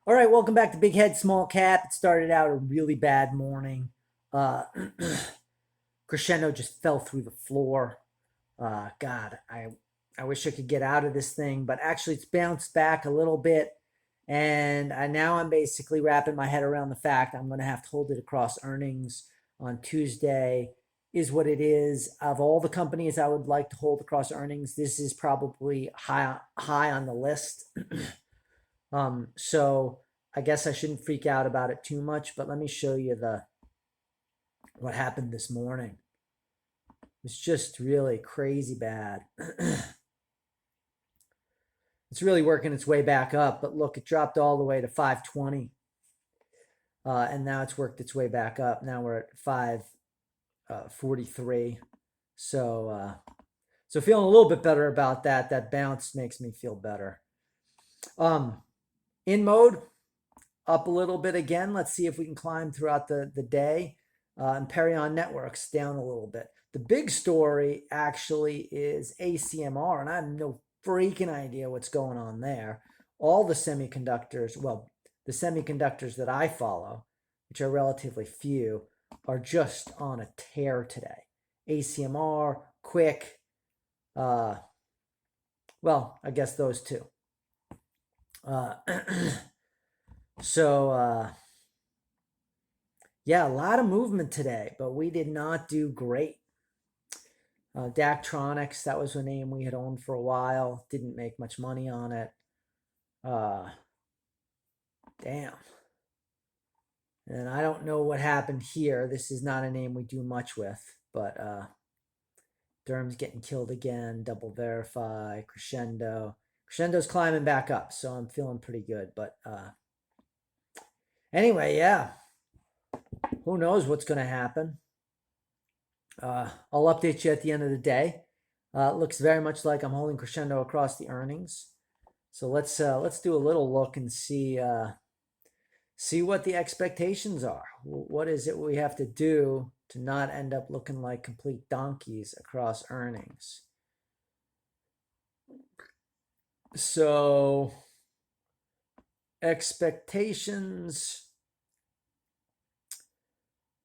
All right, welcome back to Big Head Small Cap. It started out a really bad morning. Uh, Crescendo just fell through the floor. God, I wish I could get out of this thing, but actually it's bounced back a little bit, and now I'm basically wrapping my head around the fact I'm going to have to hold it across earnings on Tuesday. Is what it is. Of all the companies I would like to hold across earnings, this is probably high on the list. So I guess I shouldn't freak out about it too much, but let me show you the what happened this morning. It's just really crazy bad. It's really working its way back up, but look, it dropped all the way to 520, and now it's worked its way back up. Now we're at 543. So feeling a little bit better about that. That bounce makes me feel better. Um, in mode, up a little bit again. Let's see if we can climb throughout the day. And Perion Networks down a little bit. The big story actually is ACMR, and I have no freaking idea what's going on there. All the semiconductors, well, the semiconductors that I follow, which are relatively few, are just on a tear today. ACMR, Quick, well, I guess those two. Uh, so, yeah, a lot of movement today, but we did not do great. Daktronics, that was a name we had owned for a while. Didn't make much money on it. Uh, Damn. And I don't know what happened here. This is not a name we do much with, but Durham's getting killed again. Double Verify, Crescendo. Crescendo's climbing back up, so I'm feeling pretty good. But anyway, yeah, who knows what's going to happen. I'll update you at the end of the day. It looks very much like I'm holding Crescendo across the earnings. So let's do a little look and see what the expectations are. What is it we have to do to not end up looking like complete donkeys across earnings? So expectations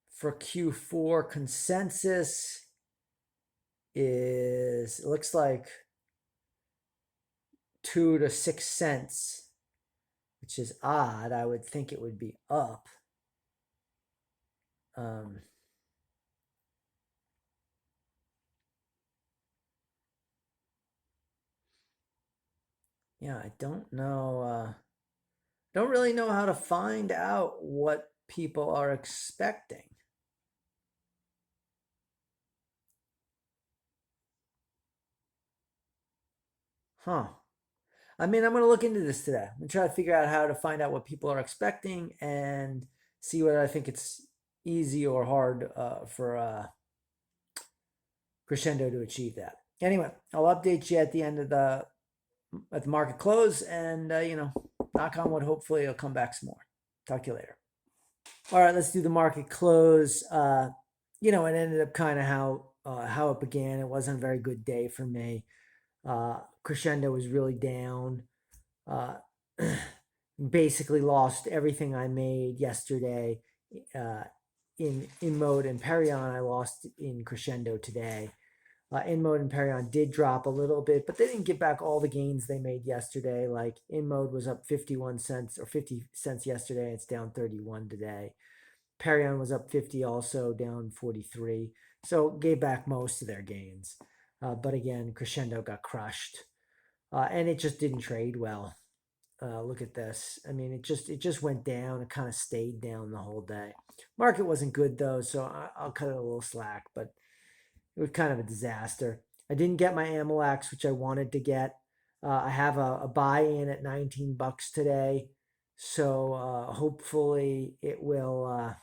for Q4 consensus is, it looks like 2 to 6 cents, which is odd. I would think it would be up. Yeah, I don't know. Don't really know how to find out what people are expecting. Huh. I mean, I'm going to look into this today. I'm going to try to figure out how to find out what people are expecting and see whether I think it's easy or hard for Crescendo to achieve that. Anyway, I'll update you at the end of the market close, and knock on wood, hopefully it'll come back some more. Talk to you later. All right, let's do the market close. It ended up kind of how it began. It wasn't a very good day for me. Crescendo was really down. Uh, Basically lost everything I made yesterday in mode and Perion. I lost in Crescendo today. In mode and Perion did drop a little bit, but they didn't get back all the gains they made yesterday. Like in mode was up 51 cents or 50 cents yesterday. It's down 31 today. Perion was up 50 also, down 43. So gave back most of their gains. But again, Crescendo got crushed. And it just didn't trade well. Look at this. I mean, it just went down. It kind of stayed down the whole day. Market wasn't good though, so I'll cut it a little slack. But it was kind of a disaster. I didn't get my AMLX, which I wanted to get. I have a buy in at 19 bucks today, so hopefully it will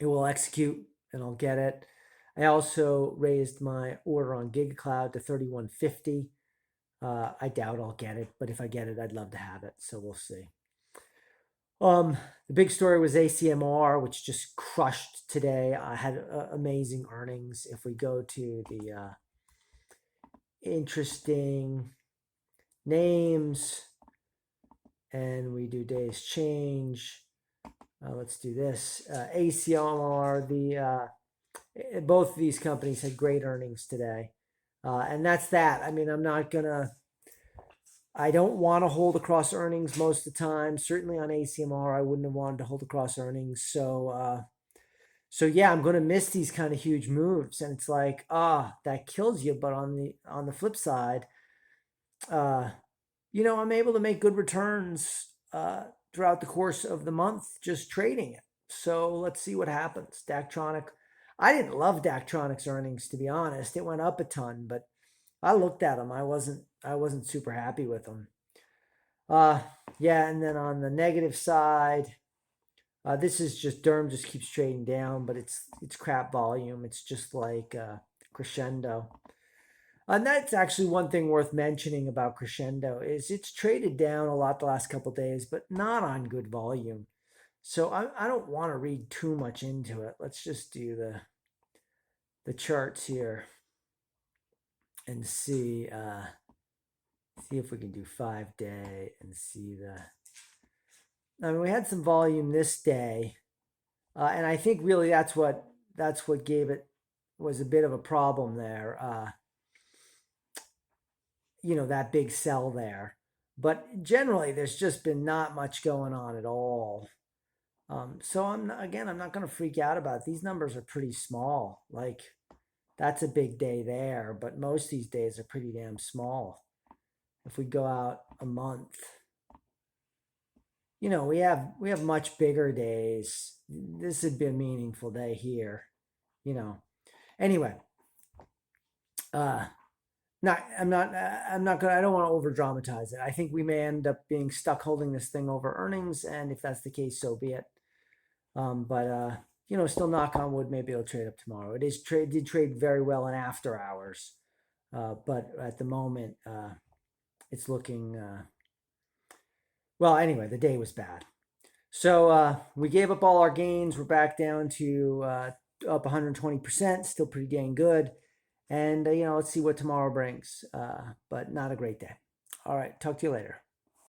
execute and I'll get it. I also raised my order on GigaCloud to 31.50. I doubt I'll get it, but if I get it, I'd love to have it. So we'll see. The big story was ACMR, which just crushed today. I had amazing earnings. If we go to the interesting names, and we do days change. Let's do this. ACMR, both of these companies had great earnings today. And that's that. I mean, I don't want to hold across earnings most of the time. Certainly on ACMR, I wouldn't have wanted to hold across earnings. So yeah, I'm going to miss these kind of huge moves. And it's like, that kills you. But on the flip side, I'm able to make good returns throughout the course of the month just trading it. So let's see what happens. Daktronic, I didn't love Daktronic's earnings, to be honest. It went up a ton, but I looked at them. I wasn't super happy with them. Yeah, and then on the negative side, this is just Durham just keeps trading down, but it's crap volume. It's just like Crescendo. And that's actually one thing worth mentioning about Crescendo is it's traded down a lot the last couple days, but not on good volume. So I don't want to read too much into it. Let's just do the charts here and see if we can do 5-day and see I mean, we had some volume this day, and I think really that's what gave it was a bit of a problem there. That big sell there. But generally, there's just been not much going on at all. So I'm not going to freak out about it. These numbers are pretty small. Like that's a big day there, but most of these days are pretty damn small. If we go out a month, we have much bigger days. This would be a meaningful day here. Anyway, I'm not gonna. I don't want to over dramatize it. I think we may end up being stuck holding this thing over earnings, and if that's the case, so be it. But still knock on wood, maybe it'll trade up tomorrow. It did trade very well in after hours, but at the moment, it's looking. Well, anyway, the day was bad, so we gave up all our gains. We're back down to up 120%, still pretty dang good. And, let's see what tomorrow brings, but not a great day. All right, talk to you later.